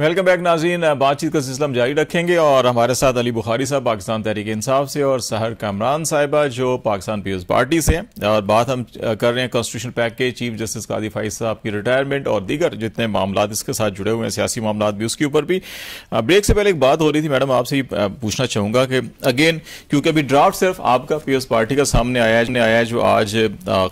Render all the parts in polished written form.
Welcome back ناظرین، بات چیت کا سلسلہ ہم جاری رکھیں گے اور ہمارے ساتھ علی بخاری صاحب پاکستان تحریک انصاف سے اور سحر کامران صاحبہ جو پاکستان پیپلز پارٹی سے ہیں، اور بات ہم کر رہے ہیں کانسٹیٹیوشن پیک کے چیف جسٹس قاضی فائز صاحب کی ریٹائرمنٹ اور دیگر جتنے معاملات اس کے ساتھ جڑے ہوئے ہیں، سیاسی معاملات بھی، اس کے اوپر بھی بریک سے پہلے ایک بات ہو رہی تھی میڈم، آپ سے یہ پوچھنا چاہوں گا کہ اگین کیونکہ ابھی ڈرافٹ صرف آپ کا پیپلز پارٹی کا سامنے آیا جو آج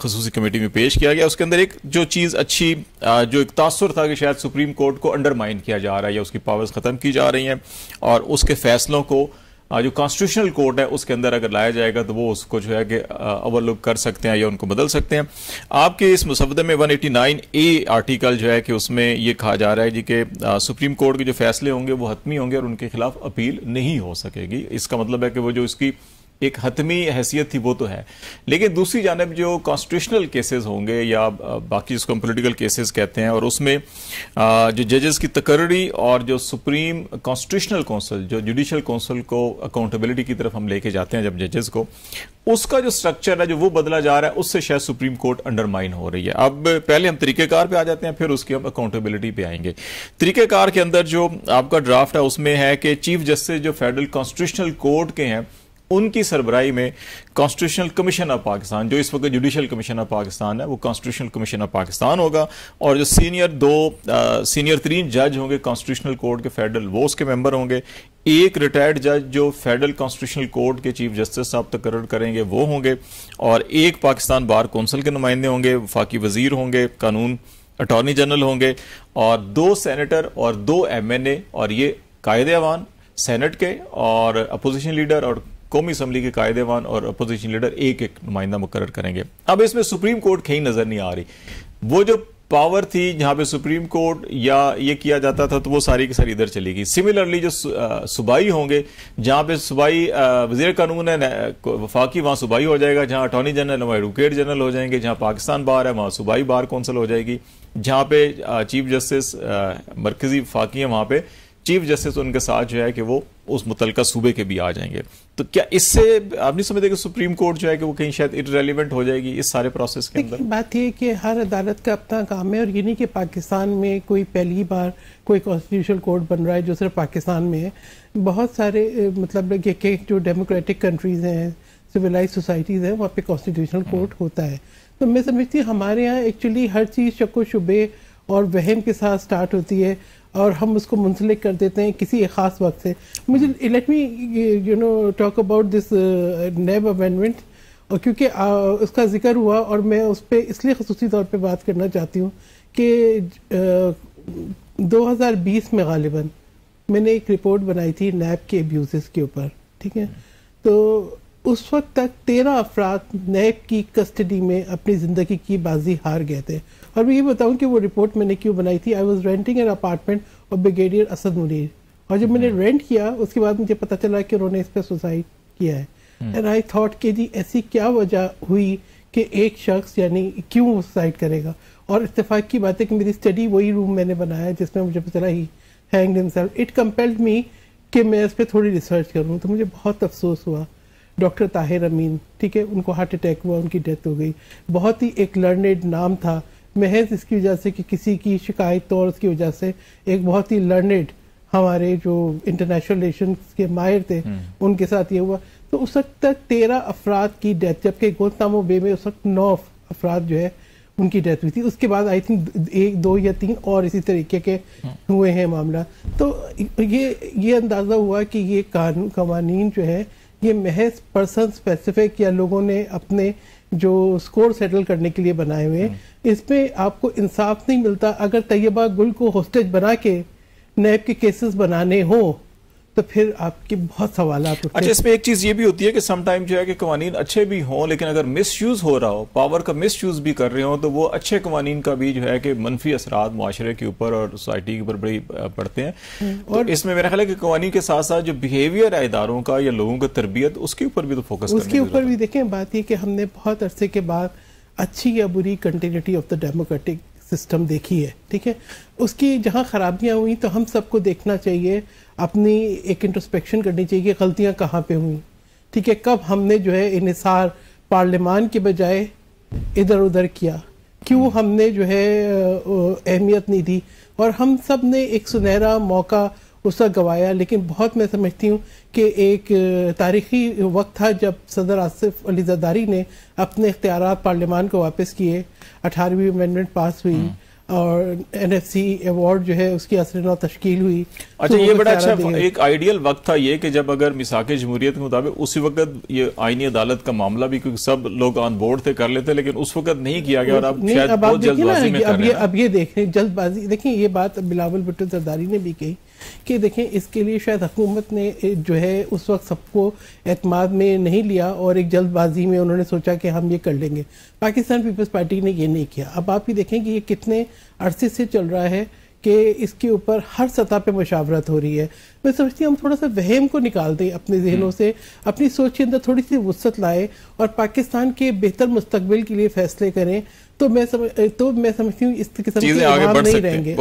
خصوصی کمیٹی میں پیش کیا گیا، اس کے اندر ایک جو چیز اچھی جو ایک تاثر تھا کہ شاید سپریم کورٹ کو انڈرمائن کیا جا رہا ہے یا اس کی پاورز ختم کی جا رہی ہیں اور اس کے فیصلوں کو جو کانسٹیٹیوشنل کورٹ ہے اس کے اندر اگر لایا جائے گا تو وہ اس کو جو ہے کہ اوور لک کر سکتے ہیں یا ان کو بدل سکتے ہیں۔ آپ کے اس مسودے میں 189A آرٹیکل جو ہے کہ اس میں یہ کہا جا رہا ہے جی کہ سپریم کورٹ کے جو فیصلے ہوں گے وہ حتمی ہوں گے اور ان کے خلاف اپیل نہیں ہو سکے گی۔ اس کا مطلب ہے کہ وہ جو اس کی ایک حتمی حیثیت تھی وہ تو ہے، لیکن دوسری جانب جو کانسٹیٹیوشنل کیسز ہوں گے یا باقی جس کو ہم پولیٹیکل کیسز کہتے ہیں، اور اس میں جو ججز کی تقرری اور جو سپریم کانسٹیٹیوشنل کونسل جو جوڈیشل کونسل کو اکاؤنٹیبلٹی کی طرف ہم لے کے جاتے ہیں جب ججز کو، اس کا جو سٹرکچر ہے جو وہ بدلا جا رہا ہے، اس سے شاید سپریم کورٹ انڈرمائن ہو رہی ہے۔ اب پہلے ہم طریقہ کار پہ آ جاتے ہیں، پھر اس کی ہم اکاؤنٹیبلٹی پہ آئیں گے۔ طریقہ کار کے اندر جو آپ کا ڈرافٹ ہے اس میں ہے کہ چیف جسٹس جو فیڈرل کانسٹیٹیوشنل کورٹ کے ہیں ان کی سربراہی میں کانسٹیٹیوشنل کمیشن آف پاکستان، جو اس وقت جوڈیشل کمیشن آف پاکستان ہے، وہ کانسٹیٹیوشنل کمیشن آف پاکستان ہوگا، اور جو سینئر ترین جج ہوں گے کانسٹیٹیوشنل کورٹ کے فیڈرل، وہ اس کے ممبر ہوں گے۔ ایک ریٹائرڈ جج جو فیڈرل کانسٹیٹیوشنل کورٹ کے چیف جسٹس صاحب تقرر کریں گے وہ ہوں گے، اور ایک پاکستان بار کونسل کے نمائندے ہوں گے، وفاقی وزیر ہوں گے، قانون اٹارنی جنرل ہوں گے، اور 2 سینیٹر اور 2 MNA، اور یہ قائد ایوان سینٹ کے اور اپوزیشن لیڈر اور قومی اسمبلی کے قائد ایوان اور اپوزیشن لیڈر ایک نمائندہ مقرر کریں گے۔ اب اس میں سپریم کورٹ کہیں نظر نہیں آ رہی، وہ جو پاور تھی جہاں پہ سپریم کورٹ یا یہ کیا جاتا تھا تو وہ ساری کی ساری ادھر چلی گئی۔ سملرلی جو صوبائی ہوں گے، جہاں پہ صوبائی وزیر قانون ہے وفاقی، وہاں صوبائی ہو جائے گا، جہاں اٹارنی جنرل وہاں ایڈوکیٹ جنرل ہو جائیں گے، جہاں پاکستان بار ہے وہاں صوبائی بار کونسل ہو جائے گی، جہاں پہ چیف جسٹس مرکزی وفاقی ہیں وہاں پہ چیف جسٹس ان کے ساتھ جو ہے کہ وہ اس متعلقہ صوبے کے بھی آ جائیں گے۔ تو کیا اس سے آپ نہیں سمجھتے کہ سپریم کورٹ جو ہے کہ وہ کہیں شاید ارریلیونٹ ہو جائے گی اس سارے پروسیس کے اندر؟ بات یہ کہ ہر عدالت کا اپنا کام ہے، اور یہ نہیں کہ پاکستان میں کوئی پہلی بار کوئی کانسٹیٹیوشنل کورٹ بن رہا ہے جو صرف پاکستان میں ہے۔ بہت سارے مطلب کہ جو ڈیموکریٹک کنٹریز ہیں، سویلائز سوسائٹیز ہیں، وہاں پہ کانسٹیٹیوشنل کورٹ ہوتا ہے۔ تو میں سمجھتی ہوں ہمارے یہاں ایکچولی ہر چیز شک و شبے اور وہم کے ساتھ سٹارٹ ہوتی ہے، اور ہم اس کو منسلک کر دیتے ہیں کسی ایک خاص وقت سے۔ مجھے let me talk about this NAB amendment, اور کیونکہ اس کا ذکر ہوا اور میں اس پہ اس لیے خصوصی طور پہ بات کرنا چاہتی ہوں کہ 2020 میں غالباً میں نے ایک رپورٹ بنائی تھی نیب کے ابیوزز کے اوپر، ٹھیک ہے؟ تو اس وقت تک 13 افراد نیب کی کسٹڈی میں اپنی زندگی کی بازی ہار گئے تھے۔ اور میں یہ بتاؤں کہ وہ رپورٹ میں نے کیوں بنائی تھی۔ I was renting an apartment of brigadier Asad Munir, اور جب میں نے رینٹ کیا اس کے بعد مجھے پتا چلا کہ انہوں نے اس پہ سوسائڈ کیا ہے۔ اینڈ آئی تھاٹ کہ جی ایسی کیا وجہ ہوئی کہ ایک شخص یعنی کیوں سوسائڈ کرے گا؟ اور اتفاق کی بات ہے کہ میری اسٹڈی وہی روم میں نے بنایا جس میں مجھے پتا چلا ہی ہینگڈ ہمسیلف۔ اٹ کمپیلڈ می کہ میں اس پہ تھوڑی ریسرچ کروں، تو مجھے بہت افسوس ہوا۔ ڈاکٹر طاہر امین، ٹھیک ہے، ان کو ہارٹ اٹیک ہوا، ان کی ڈیتھ ہو گئی۔ بہت ہی ایک لرنڈ نام تھا، محض اس کی وجہ سے کہ کسی کی شکایت اور اس کی وجہ سے ایک بہت ہی لرنڈ ہمارے جو انٹرنیشنل ریلیشنز کے ماہر تھے ان کے ساتھ یہ ہوا۔ تو اس وقت تک 13 افراد کی ڈیتھ، جبکہ گوانتانامو بے میں اس وقت 9 افراد جو ہے ان کی ڈیتھ ہوئی تھی۔ اس کے بعد آئی تھنک 1 2 یا 3 اور اسی طریقے کے ہوئے ہیں معاملہ۔ تو یہ اندازہ ہوا کہ یہ قوانین جو ہے یہ محض پرسن اسپیسیفک یا لوگوں نے اپنے جو سکور سیٹل کرنے کے لیے بنائے ہوئے، اس میں آپ کو انصاف نہیں ملتا۔ اگر طیبہ گل کو ہوسٹیج بنا کے نیب کے کیسز بنانے ہوں تو پھر آپ کی بہت سوالات اٹھتے ہیں۔ اچھا، اس میں ایک چیز یہ بھی ہوتی ہے کہ سم ٹائم جو ہے کہ قوانین اچھے بھی ہوں، لیکن اگر مس یوز ہو رہا ہو، پاور کا مس یوز بھی کر رہے ہوں، تو وہ اچھے قوانین کا بھی جو ہے کہ منفی اثرات معاشرے کے اوپر اور سوسائٹی کے اوپر بڑی پڑتے ہیں۔ اور اس میں میرا خیال ہے کہ قوانین کے ساتھ ساتھ جو بیہیویئر ہے اداروں کا یا لوگوں کا تربیت، اس کے اوپر بھی تو فوکس کرنا ہے۔ اس کے اوپر بھی دیکھیں، بات یہ کہ ہم نے بہت عرصے کے بعد اچھی یا بری continuity of the democratic system دیکھی ہے، ٹھیک ہے؟ اس کی جہاں خرابیاں ہوئیں تو ہم سب کو دیکھنا چاہیے، اپنی ایک انٹرسپیکشن کرنی چاہیے کہ غلطیاں کہاں پہ ہوئیں، ٹھیک ہے؟ کب ہم نے جو ہے انحصار پارلیمان کے بجائے ادھر ادھر کیا، کیوں ہم نے جو ہے اہمیت نہیں دی, اور ہم سب نے ایک سنہرا موقع اس کا گوایا. لیکن بہت میں سمجھتی ہوں کہ ایک تاریخی وقت تھا جب صدر آصف علی زرداری نے اپنے اختیارات پارلیمان کو واپس کیے, 18ویں امینڈمنٹ پاس ہوئی, اور NFC ایوارڈ جو ہے اس کی اثر نو تشکیل ہوئی. اچھا, یہ بڑا اچھا ایک آئیڈیل وقت تھا یہ کہ جب اگر میثاق جمہوریت کے مطابق اسی وقت یہ آئینی عدالت کا معاملہ بھی کیونکہ سب لوگ آن بورڈ تھے کر لیتے, لیکن اس وقت نہیں کیا گیا, اور اب شاید بہت جلد بازی میں کر رہے ہیں. اب یہ دیکھیں جلد بازی, دیکھیں یہ بات بلاول بھٹو زرداری نے بھی کہی کہ دیکھیں اس کے لیے شاید حکومت نے جو ہے اس وقت سب کو اعتماد میں نہیں لیا, اور ایک جلد بازی میں انہوں نے سوچا کہ ہم یہ کر لیں گے. پاکستان پیپلز پارٹی نے یہ نہیں کیا. اب آپ یہ دیکھیں کہ یہ کتنے عرصے سے چل رہا ہے کہ اس کے اوپر ہر سطح پہ مشاورت ہو رہی ہے. میں سمجھتی ہوں ہم تھوڑا سا وہم کو نکال دیں اپنے ذہنوں سے, اپنی سوچ کے اندر تھوڑی سی وسعت لائیں, اور پاکستان کے بہتر مستقبل کے لیے فیصلے کریں. تو میں سمجھتی ہوں اس قسم کے عوام نہیں رہیں گے,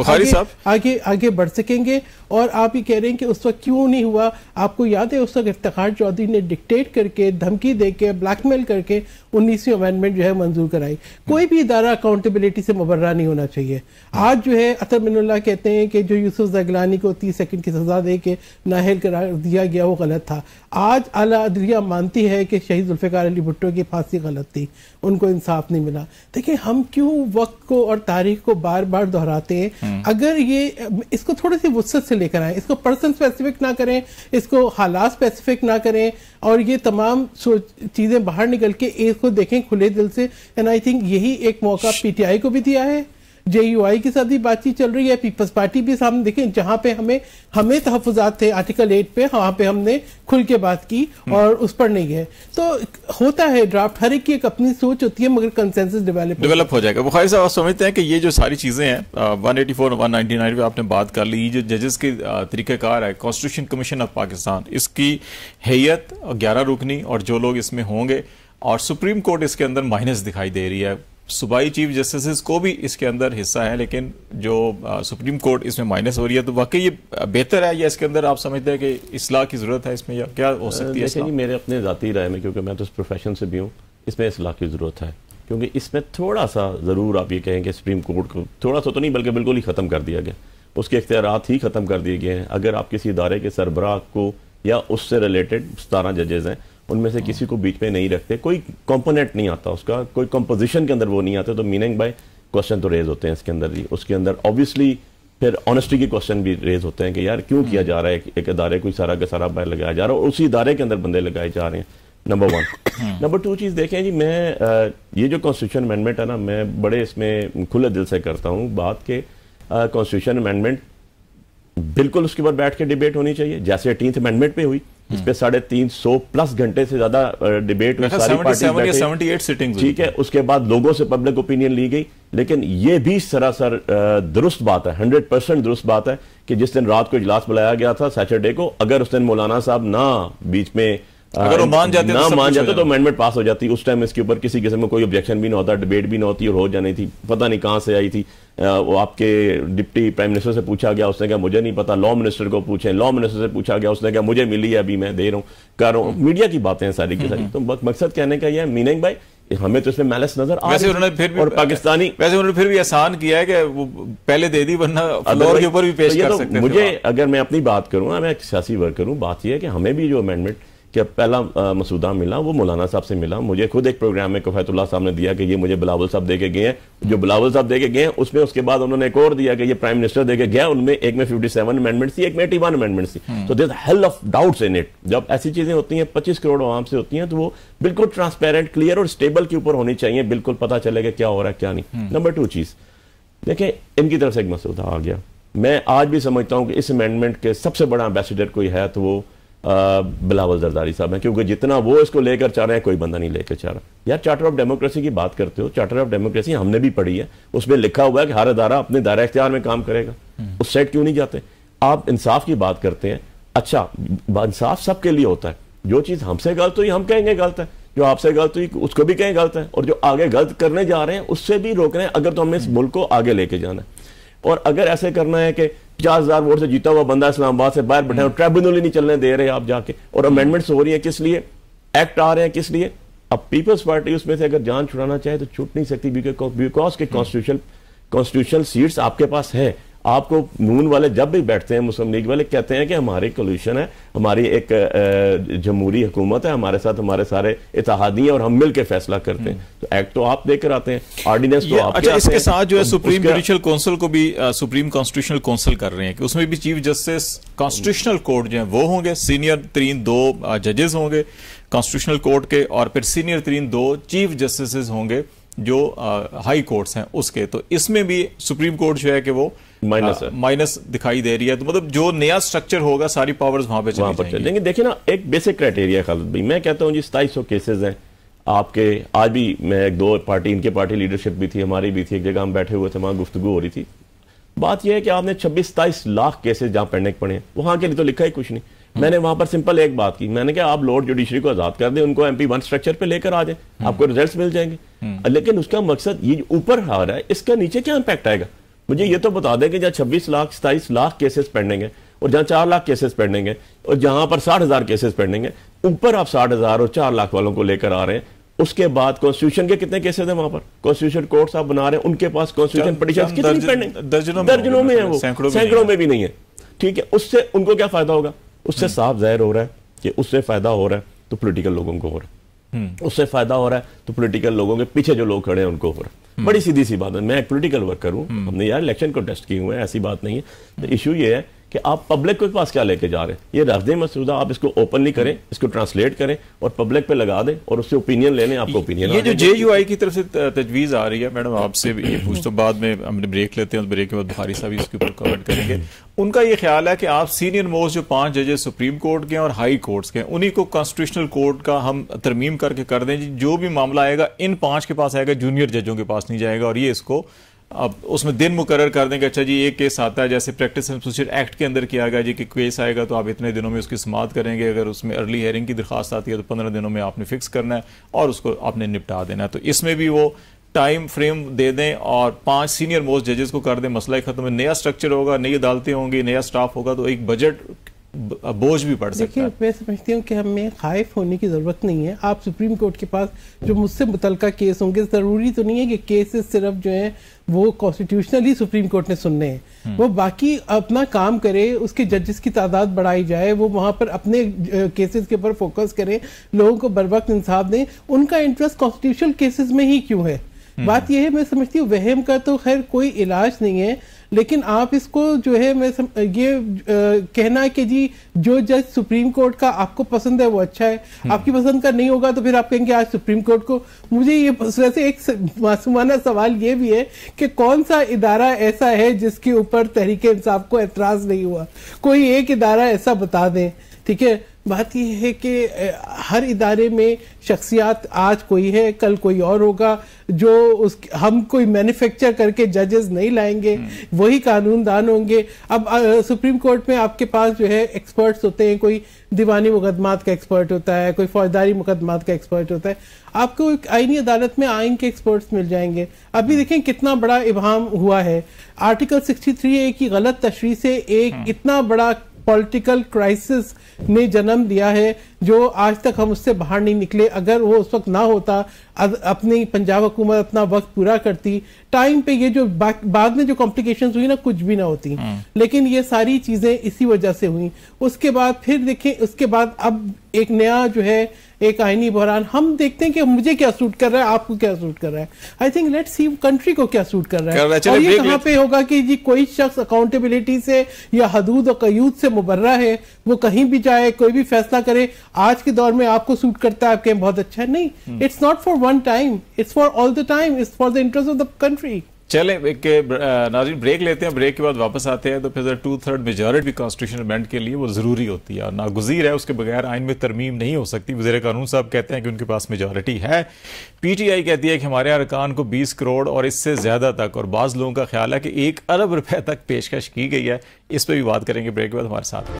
آگے بڑھ سکیں گے. اور آپ یہ کہہ رہے ہیں کہ اس وقت کیوں نہیں ہوا, آپ کو یاد ہے اس وقت افتخار چودھری نے ڈکٹیٹ کر کے, دھمکی دے کے, بلیک میل کر کے 19ویں امینڈمنٹ جو ہے منظور کرائی. کوئی بھی ادارہ اکاؤنٹیبلٹی سے مبرہ نہیں ہونا چاہیے. آج جو ہے عطر من اللہ کہتے ہیں کہ جو یوسف زگلانی کو 30 سیکنڈ کی سزا دے کے نااہل قرار دیا گیا وہ غلط تھا. آج اعلیٰ عدلیہ مانتی ہے کہ شہید ذوالفقار علی بھٹو کی پھانسی غلط تھی, ان کو انصاف نہیں ملا. دیکھیں ہم کیوں وقت کو اور تاریخ کو بار بار دہراتے ہیں؟ اگر یہ اس کو تھوڑی سی وسعت سے لے کر آئیں, اس کو پرسن اسپیسیفک نہ کریں, اس کو حالات اسپیسیفک نہ کریں, اور یہ تمام چیزیں باہر نکل کے ایک کو دیکھیں کھلے دل سے. اینڈ آئی تھنک یہی ایک موقع PTI کو بھی دیا ہے, JUI کے ساتھ بھی بات چیت چل رہی ہے, پیپلز پارٹی بھی سامنے. دیکھیں جہاں پہ ہمیں تحفظات تھے آرٹیکل 8 پہ, وہاں پہ ہم نے کھل کے بات کی اور اس پر نہیں گئے. تو ہوتا ہے ڈرافٹ, ہر ایک کی ایک اپنی سوچ ہوتی ہے, مگر کنسنسس ڈیولپ ہو جائے گا. بخاری صاحب آپ سمجھتے ہیں کہ یہ جو ساری چیزیں ہیں 184 199 پہ آپ نے بات کر لی, جو ججز کے طریقہ کار ہے, کانسٹیٹیوشن کمیشن آف پاکستان, اس کی حیت 11 رکنی اور جو لوگ اس میں ہوں گے, اور سپریم کورٹ اس کے اندر مائنس دکھائی دے رہی ہے, صوبائی چیف جسٹسز کو بھی اس کے اندر حصہ ہے, لیکن جو سپریم کورٹ اس میں مائنس ہو رہی ہے, تو واقعی یہ بہتر ہے یا اس کے اندر آپ سمجھتے ہیں کہ اصلاح کی ضرورت ہے اس میں, یا کیا ہو سکتی ہے؟ دیکھیں میرے اپنے ذاتی رائے میں, کیونکہ میں تو اس پروفیشن سے بھی ہوں, اس میں اصلاح کی ضرورت ہے. کیونکہ اس میں تھوڑا سا ضرور آپ یہ کہیں کہ سپریم کورٹ کو تھوڑا سا تو نہیں بلکہ بالکل ہی ختم کر دیا گیا, اس کے اختیارات ہی ختم کر دیے گئے ہیں. اگر آپ کسی ادارے کے سربراہ کو یا اس سے ریلیٹڈ 17 ججز ہیں ان میں سے کسی کو بیچ میں نہیں رکھتے, کوئی کمپوننٹ نہیں آتا اس کا, کوئی کمپوزیشن کے اندر وہ نہیں آتے, تو میننگ بائی کوشچن تو ریز ہوتے ہیں اس کے اندر. جی اس کے اندر اوبیسلی پھر آنیسٹی کے کوشچن بھی ریز ہوتے ہیں کہ یار کیوں کیا جا رہا ہے, ایک ادارے کو سارا کا سارا باہر لگایا جا رہا ہے اور اسی ادارے کے اندر بندے لگائے جا رہے ہیں. نمبر 1. نمبر 2 چیز دیکھیں جی, میں یہ جو کانسٹیٹیوشن امینڈمنٹ ہے نا, میں بڑے اس میں کھلے دل سے کرتا ہوں بات کہ کانسٹیٹیوشن امینڈمنٹ بالکل اس کے بعد بیٹھ کے ڈیبیٹ ہونی چاہیے, جیسے 18th امینڈمنٹ پہ ہوئی. اس پہ 350+ گھنٹے سے زیادہ ڈیبیٹ ہوئی, ساری پارٹیز, ٹھیک ہے. اس کے بعد لوگوں سے پبلک اوپینین لی گئی, لیکن یہ بھی سراسر درست بات ہے, 100% درست بات ہے کہ جس دن رات کو اجلاس بلایا گیا تھا سیٹرڈے کو, اگر اس دن مولانا صاحب نہ بیچ میں اگر مان جاتے تو امینڈمنٹ پاس ہو جاتی. اس ٹائم اس کے اوپر کسی قسم میں کوئی آبجیکشن بھی نہ ہوتا, ڈیبیٹ بھی نہ ہوتی, اور ہو جانی تھی. پتہ نہیں کہاں سے آئی تھی, وہ آپ کے ڈپٹی پرائم منسٹر سے پوچھا گیا, اس نے کہا مجھے نہیں پتا. لا منسٹر کو پوچھیں, لا منسٹر سے پوچھا گیا, اس نے کہا مجھے ملی ہے, ابھی میں دے رہا ہوں, کر رہا ہوں. میڈیا کی باتیں ہیں ساری کی ساری. تو مقصد کہنے کا یہ ہے میننگ بھائی, ہمیں تو اس میں میلس نظر آ رہی ہے, اور پاکستانی ویسے انہوں نے پھر بھی احسان کیا ہے کہ وہ پہلے دے دی, ورنہ فلور کے اوپر بھی پیش کر سکتے تھے. مجھے اگر میں اپنی بات کروں, میں ایک سیاسی ورکر ہوں, بات یہ ہے کہ ہمیں بھی جو امینڈمنٹ کہ پہلا مسودہ ملا وہ مولانا صاحب سے ملا. مجھے خود ایک پروگرام میں کفایت اللہ صاحب نے دیا کہ یہ مجھے بلاول صاحب دے کے گئے ہیں, جو بلاول صاحب دے کے گئے ہیں اس میں اس کے بعد انہوں نے ایک اور دیا کہ یہ پرائم منسٹر دے کے گیا. ان میں ایک میں 57 امینڈمنٹس تھی, ایک میں 81 امینڈمنٹس تھی. تو there hell of doubts in it. جب ایسی چیزیں ہوتی ہیں 25 کروڑ عوام سے ہوتی ہیں, تو وہ بالکل ٹرانسپیرنٹ, کلیئر اور اسٹیبل کے اوپر ہونی چاہیے, بالکل پتہ چلے گا کیا ہو رہا ہے کیا نہیں. نمبر 2 چیز دیکھیں, ان کی طرف سے ایک مسودہ آ گیا. میں آج بھی سمجھتا ہوں کہ اس امینڈمنٹ کے سب سے بڑا امبیسڈر کوئی ہے تو وہ بلاول زرداری صاحب ہیں, کیونکہ جتنا وہ اس کو لے کر چاہ رہے ہیں کوئی بندہ نہیں لے کر چاہ رہا. یار چارٹر آف ڈیموکریسی کی بات کرتے ہو, چارٹر آف ڈیموکریسی ہم نے بھی پڑھی ہے, اس میں لکھا ہوا ہے کہ ہر ادارہ اپنے دائرہ اختیار میں کام کرے گا. اس سائڈ کیوں نہیں جاتے آپ؟ انصاف کی بات کرتے ہیں, اچھا انصاف سب کے لیے ہوتا ہے, جو چیز ہم سے غلط ہوئی ہم کہیں گے غلط ہے, جو آپ سے غلط ہوئی اس کو بھی کہیں غلط ہے, اور جو آگے غلط کرنے جا رہے ہیں اس سے بھی روک رہے ہیں, اگر تو ہم نے اس ملک کو آگے لے کے جانا ہے. اور اگر ایسے کرنا ہے کہ 50,000 ووٹ سے جیتا ہوا بندہ اسلام آباد سے باہر بیٹھا ہے, ٹریبونل ہی نہیں چلنے دے رہے آپ جا کے, اور امینڈمنٹس ہو رہی ہیں کس لیے, ایکٹ آ رہے ہیں کس لیے, اب پیپلز پارٹی اس میں سے اگر جان چھڑانا چاہے تو چھوٹ نہیں سکتی، بیکاز کہ کانسٹیٹیوشنل سیٹس آپ کے پاس ہے. آپ کو نون والے جب بھی بیٹھتے ہیں، مسلم لیگ والے کہتے ہیں کہ ہماری کولیشن ہے، ہماری ایک جمہوری حکومت ہے، ہمارے ساتھ ہمارے سارے اتحادی ہیں اور ہم مل کے فیصلہ کرتے ہیں. تو ایکٹ تو آپ دے کر آتے ہیں، آرڈیننس تو آپ اچھا، اس کے ساتھ جو ہے سپریم جوڈیشل کونسل کو بھی سپریم کانسٹیٹیوشنل کونسل کر رہے ہیں کہ اس میں بھی چیف جسٹس کانسٹیٹیوشنل کورٹ جو ہیں وہ ہوں گے، سینئر ترین 2 ججز ہوں گے کانسٹیٹیوشنل کورٹ کے، اور پھر سینئر ترین 2 چیف جسٹسز ہوں گے جو ہائی کورٹس ہیں اس کے. تو اس میں بھی سپریم کورٹ جو ہے کہ وہ مائنس دکھائی دے رہی ہے. تو مطلب جو نیا سٹرکچر ہوگا ساری پاورز وہاں پہ چلی جائیں گی. دیکھیں نا، ایک بیسک کرائٹیریا خالد بھائی، میں کہتا ہوں جی 2700 کیسز ہیں آپ کے. آج بھی میں 2 پارٹی، ان کے پارٹی لیڈرشپ بھی تھی، ہماری بھی تھی، ایک جگہ ہم بیٹھے ہوئے تھے، وہاں گفتگو ہو رہی تھی. بات یہ ہے کہ آپ نے 26-27 لاکھ کیسز جہاں پڑھنے پڑے ہیں، وہاں کے لیے تو لکھا ہی کچھ نہیں. میں نے وہاں پر سمپل ایک بات کی، میں نے کہا آپ لارڈ جوڈیشری کو آزاد کر دیں، ان کو MP1 سٹرکچر پہ لے کر آ جائیں، آپ کو ریزلٹس مل جائیں گے. لیکن اس کا مقصد یہ اوپر آ رہا ہے، اس کا نیچے کیا امپیکٹ آئے گا؟ مجھے یہ تو بتا دیں کہ جہاں 27 لاکھ کیسز پینڈنگ ہیں، اور جہاں 4 لاکھ کیسز پینڈنگ ہیں، اور جہاں پر 60,000 کیسز پینڈنگ ہیں، اوپر آپ 60,000 اور 4 لاکھ والوں کو لے کر آ رہے ہیں. اس کے بعد کانسٹیٹیوشن کے کتنے کیسز ہیں وہاں پر؟ کانسٹیٹیوشن کورٹس آپ بنا رہے ہیں، ان کے پاس کانسٹیٹیوشن پٹیشنز کتنی پینڈنگ؟ درجنوں میں ہیں، وہ سینکڑوں میں بھی نہیں ہے. ٹھیک ہے، اس سے ان کو کیا فائدہ ہوگا؟ اس سے صاف ظاہر ہو رہا ہے کہ اس سے فائدہ ہو رہا ہے تو پولیٹیکل لوگوں کو ہو رہا ہے، اس سے فائدہ ہو رہا ہے تو پولیٹیکل لوگوں کے پیچھے جو لوگ کھڑے ہیں ان کو ہو رہا ہے. بڑی سیدھی سی بات ہے. میں ایک پولیٹیکل ورکر ہوں، ہم نے یار الیکشن کنٹیسٹ کیے ہوئے ہیں، ایسی بات نہیں ہے. ایشو یہ ہے کہ آپ پبلک کے پاس کیا لے کے جا رہے ہیں. یہ رکھ دیں مسودہ، آپ اس کو اوپنلی کریں، اس کو ٹرانسلیٹ کریں اور پبلک پہ لگا دیں اور اس سے اوپینین لے لیں. آپ کو اوپینین یہ جو JUI کی طرف سے تجویز آ رہی ہے، میڈم آپ سے یہ پوچھ تو بعد میں ہم نے بریک لیتے ہیں، بریک کے بعد بخاری صاحب اس کے اوپر کورٹ کریں گے. ان کا یہ خیال ہے کہ آپ سینئر موسٹ جو 5 ججز سپریم کورٹ کے اور ہائی کورٹس کے، انہی کو کانسٹیٹیوشنل کورٹ کا ہم ترمیم کر کے کر دیں. جو بھی معاملہ آئے گا ان 5 کے پاس آئے گا، جونیئر ججوں کے پاس نہیں جائے گا. اور یہ اس کو اب اس میں دن مقرر کر دیں کہ اچھا جی ایک کیس آتا ہے جیسے پریکٹس اینڈ پروسیجر ایکٹ کے اندر کیا گیا جی کہ کیس آئے گا تو آپ اتنے دنوں میں اس کی سماعت کریں گے. اگر اس میں ارلی ہیئرنگ کی درخواست آتی ہے تو 15 دنوں میں آپ نے فکس کرنا ہے اور اس کو آپ نے نپٹا دینا ہے. تو اس میں بھی وہ ٹائم فریم دے دیں اور 5 سینئر موسٹ ججز کو کر دیں، مسئلہ ختم ہے. نیا سٹرکچر ہوگا، نئی عدالتیں ہوں گی، نیا سٹاف ہوگا تو ایک بجٹ بوجھ بھی پڑ سکتا ہے. میں سمجھتی ہوں کہ ہمیں خائف ہونے کی ضرورت نہیں ہے. آپ سپریم کورٹ کے پاس جو مجھ سے متعلقہ کیس ہوں گے، ضروری تو نہیں ہے کہ کیسز صرف جو ہیں وہ کانسٹیٹیوشنلی سپریم کورٹ نے سننے ہیں. وہ باقی اپنا کام کرے، اس کے ججز کی تعداد بڑھائی جائے، وہ وہاں پر اپنے کیسز کے اوپر فوکس کریں، لوگوں کو بر وقت انصاف دیں. ان کا انٹرسٹ کانسٹیٹیوشنل کیسز میں ہی کیوں ہے؟ بات یہ ہے، میں سمجھتی ہوں وہم کا تو خیر کوئی علاج نہیں ہے، لیکن آپ اس کو جو ہے میں یہ کہنا ہے کہ جی جو جج سپریم کورٹ کا آپ کو پسند ہے وہ اچھا ہے، آپ کی پسند کا نہیں ہوگا تو پھر آپ کہیں گے آج سپریم کورٹ کو. مجھے یہ ویسے ایک معصومانہ سوال یہ بھی ہے کہ کون سا ادارہ ایسا ہے جس کے اوپر تحریک انصاف کو اعتراض نہیں ہوا؟ کوئی ایک ادارہ ایسا بتا دیں. ٹھیک ہے، بات یہ ہے کہ ہر ادارے میں شخصیات آج کوئی ہے، کل کوئی اور ہوگا. جو ہم کوئی مینوفیکچر کر کے ججز نہیں لائیں گے، وہی قانون دان ہوں گے. اب سپریم کورٹ میں آپ کے پاس جو ہے ایکسپرٹس ہوتے ہیں، کوئی دیوانی مقدمات کا ایکسپرٹ ہوتا ہے، کوئی فوجداری مقدمات کا ایکسپرٹ ہوتا ہے. آپ کو آئینی عدالت میں آئین کے ایکسپرٹس مل جائیں گے. ابھی دیکھیں کتنا بڑا ابہام ہوا ہے. آرٹیکل 63A کی غلط تشریح سے ایک اتنا بڑا پولیٹیکل کرائسس نے جنم دیا ہے جو آج تک ہم اس سے باہر نہیں نکلے. اگر وہ اس وقت نہ ہوتا، اپنی پنجاب حکومت اپنا وقت پورا کرتی ٹائم پہ، یہ جو بعد میں جو کمپلیکیشنز ہوئی نا کچھ بھی نہ ہوتی. لیکن یہ ساری چیزیں اسی وجہ سے ہوئیں. اس کے بعد پھر دیکھیں، اس کے بعد اب ایک نیا جو ہے ایک آئینی بحران. ہم دیکھتے ہیں کہ مجھے کیا سوٹ کر رہا ہے، آپ کو کیا سوٹ کر رہا ہے. I think let's see country کو کیا سوٹ کر رہا ہے. اور یہ کہاں پہ ہوگا کہ جی کوئی شخص اکاؤنٹیبلٹی سے یا حدود و قیود سے مبرہ ہے، وہ کہیں بھی جائے کوئی بھی فیصلہ کرے آج کے دور میں آپ کو سوٹ کرتا ہے، آپ کہیں بہت اچھا ہے. نہیں، it's not for one time, it's for all the time, it's for the interest of the country. چلیں ناظرین بریک لیتے ہیں، بریک کے بعد واپس آتے ہیں. تو پھر 2/3 میجورٹی کانسٹیٹیوشن امینڈ کے لیے وہ ضروری ہوتی ہے اور ناگزیر ہے، اس کے بغیر آئین میں ترمیم نہیں ہو سکتی. وزیر قانون صاحب کہتے ہیں کہ ان کے پاس میجورٹی ہے. PTI کہتی ہے کہ ہمارے ارکان کو 20 کروڑ اور اس سے زیادہ تک، اور بعض لوگوں کا خیال ہے کہ 1 ارب روپے تک پیشکش کی گئی ہے. اس پہ بھی بات کریں گے بریک کے بعد. ہمارے ساتھ